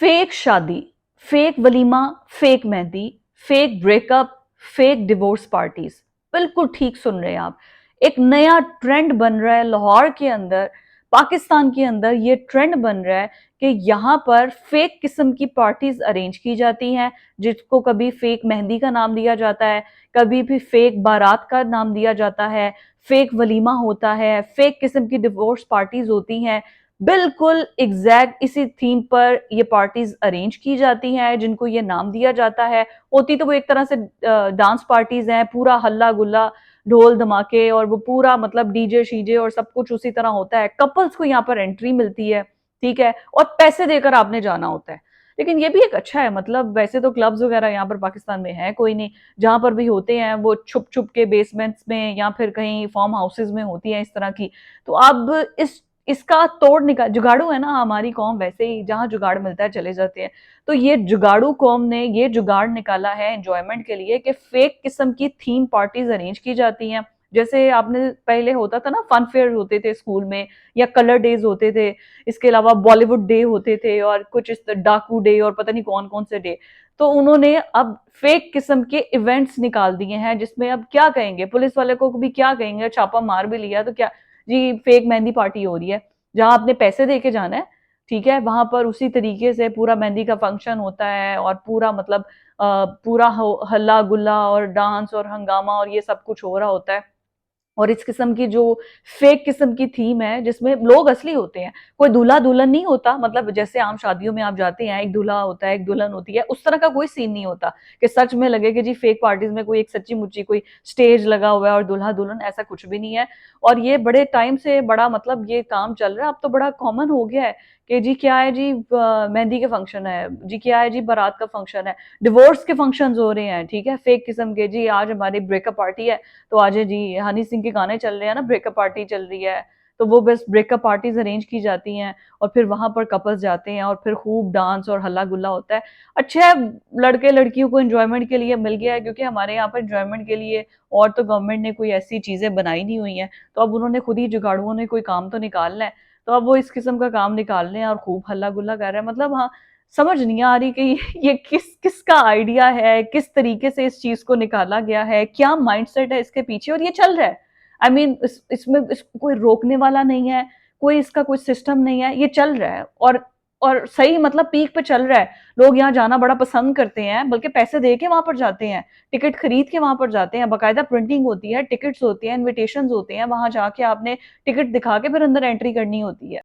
Fake शादी, fake walima, fake mehndi, fake breakup, fake divorce parties. बिल्कुल ठीक सुन रहे हैं आप। एक नया ट्रेंड बन रहा है लाहौर के अंदर, पाकिस्तान के अंदर ये ट्रेंड बन रहा है कि यहाँ पर फेक किस्म की पार्टीज अरेंज की जाती हैं, जिसको कभी फेक मेहंदी का नाम दिया जाता है, कभी भी फेक बारात का नाम दिया जाता है, फेक वलीमा होता है, फेक किस्म की डिवोर्स पार्टीज होती हैं। बिल्कुल एग्जैक्ट इसी थीम पर ये पार्टीज अरेंज की जाती हैं, जिनको ये नाम दिया जाता है। होती तो वो एक तरह से डांस पार्टीज हैं, पूरा हल्ला गुल्ला, ढोल धमाके, और वो पूरा मतलब डीजे शीजे और सब कुछ उसी तरह होता है। कपल्स को यहाँ पर एंट्री मिलती है, ठीक है, और पैसे देकर आपने जाना होता है। लेकिन ये भी एक अच्छा है, मतलब वैसे तो क्लब्स वगैरह यहाँ पर पाकिस्तान में है कोई नहीं, जहां पर भी होते हैं वो छुप छुप के बेसमेंट्स में या फिर कहीं फार्म हाउसेज में होती है इस तरह की। तो अब इसका तोड़ निकाल, जुगाड़ू है ना हमारी कौम, वैसे ही जहां जुगाड़ मिलता है चले जाते हैं। तो ये जुगाड़ू कौम ने ये जुगाड़ निकाला है एंजॉयमेंट के लिए कि फेक किस्म की थीम पार्टीज अरेंज की जाती हैं। जैसे आपने पहले होता था ना, फन फेयर होते थे स्कूल में, या कलर डेज होते थे, इसके अलावा बॉलीवुड डे होते थे, और कुछ इस डाकू डे और पता नहीं कौन कौन से डे। तो उन्होंने अब फेक किस्म के इवेंट्स निकाल दिए हैं, जिसमें अब क्या कहेंगे, पुलिस वाले को भी क्या कहेंगे, छापा मार भी लिया तो क्या जी, फेक मेहंदी पार्टी हो रही है। जहां आपने पैसे दे के जाना है, ठीक है, वहां पर उसी तरीके से पूरा मेहंदी का फंक्शन होता है, और पूरा मतलब पूरा हल्ला गुल्ला और डांस और हंगामा और ये सब कुछ हो रहा होता है। और इस किस्म की जो फेक किस्म की थीम है, जिसमें लोग असली होते हैं, कोई दूल्हा दुल्हन नहीं होता, मतलब जैसे आम शादियों में आप जाते हैं, एक दूल्हा होता है एक दुल्हन होती है, उस तरह का कोई सीन नहीं होता कि सच में लगे कि जी फेक पार्टीज में कोई एक सच्ची मुच्ची कोई स्टेज लगा हुआ है और दूल्हा दुल्हन, ऐसा कुछ भी नहीं है। और ये बड़े टाइम से बड़ा मतलब ये काम चल रहा है, अब तो बड़ा कॉमन हो गया है कि जी क्या है जी, मेहंदी के फंक्शन है जी, क्या है जी, बारात का फंक्शन है, डिवोर्स के फंक्शन हो रहे हैं, ठीक है, फेक किस्म के, जी आज हमारी ब्रेकअप पार्टी है, तो आज जी हनी सिंह के गाने चल रहे हैं ना, ब्रेकअप पार्टी चल रही है, तो वो बस ब्रेकअप पार्टीज अरेंज की जाती हैं, और फिर वहां पर कपल्स जाते हैं और फिर खूब डांस और हल्ला गुल्ला होता है। अच्छा है, लड़के लड़कियों को एंजॉयमेंट के लिए मिल गया है, क्योंकि हमारे यहाँ पर एंजॉयमेंट के लिए और तो गवर्नमेंट ने कोई ऐसी चीजें बनाई नहीं हुई हैं, तो अब उन्होंने खुद ही जुगाड़ुओं ने कोई काम तो निकालना है, तो अब वो इस किस्म का काम निकाल रहे हैं और खूब हल्ला गुल्ला कर रहे हैं। मतलब हाँ, समझ नहीं आ रही कि ये किस किसका आइडिया है, किस तरीके से इस चीज को निकाला गया है, क्या माइंडसेट है इसके पीछे, और ये चल रहा है। आई मीन इसमें कोई रोकने वाला नहीं है, कोई इसका कोई सिस्टम नहीं है, ये चल रहा है, और सही मतलब पीक पे चल रहा है। लोग यहाँ जाना बड़ा पसंद करते हैं, बल्कि पैसे दे के वहां पर जाते हैं, टिकट खरीद के वहां पर जाते हैं, बाकायदा प्रिंटिंग होती है, टिकट्स होती है, इन्विटेशन होते हैं, वहां जाके आपने टिकट दिखा के फिर अंदर एंट्री करनी होती है।